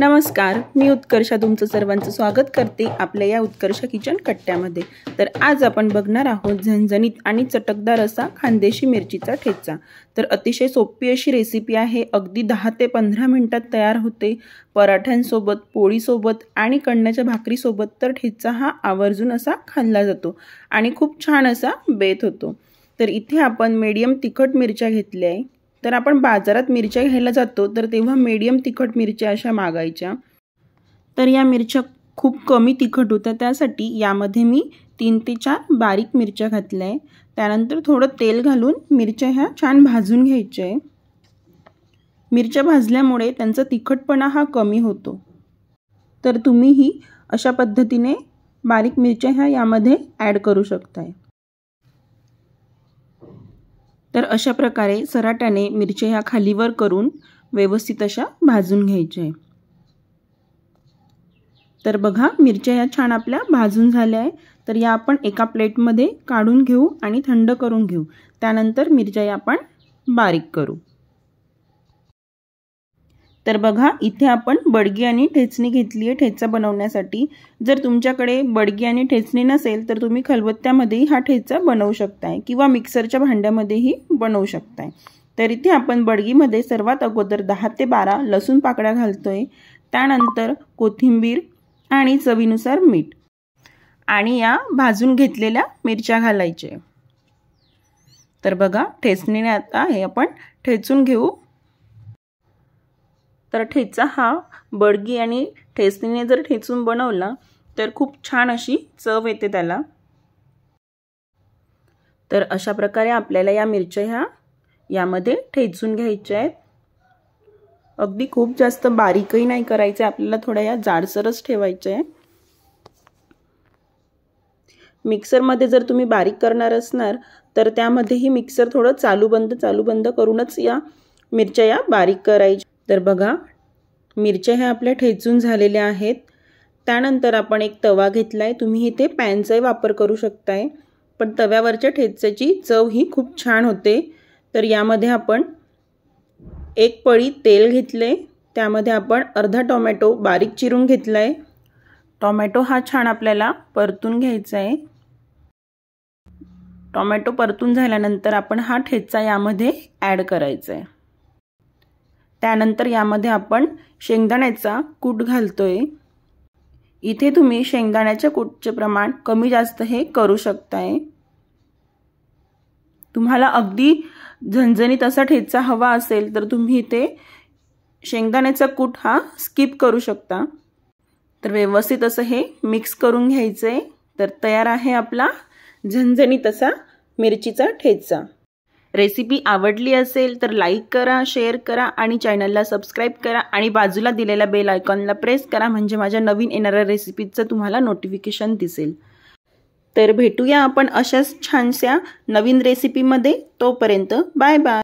नमस्कार, मी उत्कर्षा तुमचं सर्वांचं स्वागत करते आपल्या या उत्कर्ष किचन कट्ट्यामध्ये। तर आज आपण बघणार आहोत झणझणीत आणि चटकदार असा खानदेशी मिरचीचा ठेचा। तर अतिशय सोपी अशी रेसिपी आहे, अगदी 10 ते 15 मिनिटात तयार होते। पराठ्यांसोबत, पोळीसोबत आणि कणण्याच्या भाकरीसोबत तर ठेचा हा आवर्जून असा खाल्ला जातो आणि खूप छान असा बेत होतो। तर इथे आपण मीडियम तिखट मिरच्या घेतल्या आहे। तर आपण बाजारात मिरच्या घ्यायला जातो तर तेव्हा मीडियम तिखट मिरच्या अशा मागायच्या। तर या मिरच्या खूप कमी तिखट होत्या, त्यासाठी यामध्ये मी 3 ते 4 बारीक मिरच्या घातल्या आहे। त्यानंतर थोडं तेल घालून मिरच्या ह्या छान भाजून घ्यायच्या आहे। मिरच्या भाजल्यामुळे त्यांचा तिखटपणा हा कमी होतो। तर तुम्हीही अशा पद्धतीने बारीक मिरच्या ह्या यामध्ये ॲड करू शकता। तर अशा प्रकारे सराट्याने मिरच्या ह्या खालीवर करून व्यवस्थित अशा भाजून घ्यायच्या आहे। तर बघा, मिरच्या ह्या छान आपल्या भाजून झाल्या आहे। तर या आपण एका प्लेटमध्ये काढून घेऊ आणि थंड करून घेऊ। त्यानंतर मिरच्या या आपण बारीक करू। तर बघा, इथे आपण बडगी आणि ठेचणी घेतली आहे ठेचा बनवण्यासाठी। जर तुमच्याकडे बडगी आणि ठेचणी नसेल तर तुम्ही खलबत्त्यामध्ये हा ठेचा बनवू शकताय किंवा मिक्सरच्या भांड्यामध्येही बनवू शकताय। तर इथे आपण बडगीमध्ये सर्वात अगोदर 10 ते 12 लसूण पाकळ्या घालतोय। त्यानंतर कोथिंबीर आणि चवीनुसार मीठ आणि या भाजून घेतलेल्या मिरच्या घालायच्या। तर बघा, ठेचणीने आता हे आपण ठेचून घेऊ। तर ठेचा हा बडगी आणि ठेचणीने जर ठेचून बनवला तर खूप छान अशी चव येते त्याला। तर अशा प्रकारे आपल्याला या मिरच्या ह्या यामध्ये ठेचून घ्यायच्या आहेत। अगदी खूप जास्त बारीकही नाही करायचे, आपल्याला थोड्या या जाडसरच ठेवायच्या आहे। मिक्सरमध्ये जर तुम्ही बारीक करणार असणार तर त्यामध्येही मिक्सर थोडं चालू बंद करूनच या मिरच्या या बारीक करायच्या। तर बघा, मिरच्या ह्या आपल्या ठेचून झालेल्या आहेत। त्यानंतर आपण एक तवा घेतलाय, तुम्ही इथे पॅनचाही वापर करू शकताय, पण तव्यावरच्या ठेच्याची चव ही खूप छान होते। तर यामध्ये आपण एक पळी तेल घेतले, त्यामध्ये आपण अर्धा टोमॅटो बारीक चिरून घेतलाय। टोमॅटो हा छान आपल्याला परतून घ्यायचा आहे। टोमॅटो परतून झाल्यानंतर आपण हा ठेचा यामध्ये ॲड करायचा आहे। त्यानंतर यामध्ये आपण शेंगदाण्याचा कूट घालतोय। इथे तुम्ही शेंगदाण्याच्या कूटचे प्रमाण कमी जास्त हे करू शकताय। तुम्हाला अगदी झणझणीत असा ठेचा हवा असेल तर तुम्ही इथे शेंगदाण्याचा कूट हा स्किप करू शकता। तर व्यवस्थित असं हे मिक्स करून घ्यायचंय। तर तयार आहे आपला झणझणीत असा मिरचीचा ठेचा। रेसिपी आवडली असेल तर लाईक करा, शेअर करा आणि चॅनलला सबस्क्राईब करा आणि बाजूला दिलेल्या बेल आयकॉनला प्रेस करा, म्हणजे माझ्या नवीन येणाऱ्या रेसिपीचं तुम्हाला नोटिफिकेशन दिसेल। तर भेटूया आपण अशाच छानशा नवीन रेसिपीमध्ये। तोपर्यंत बाय बाय।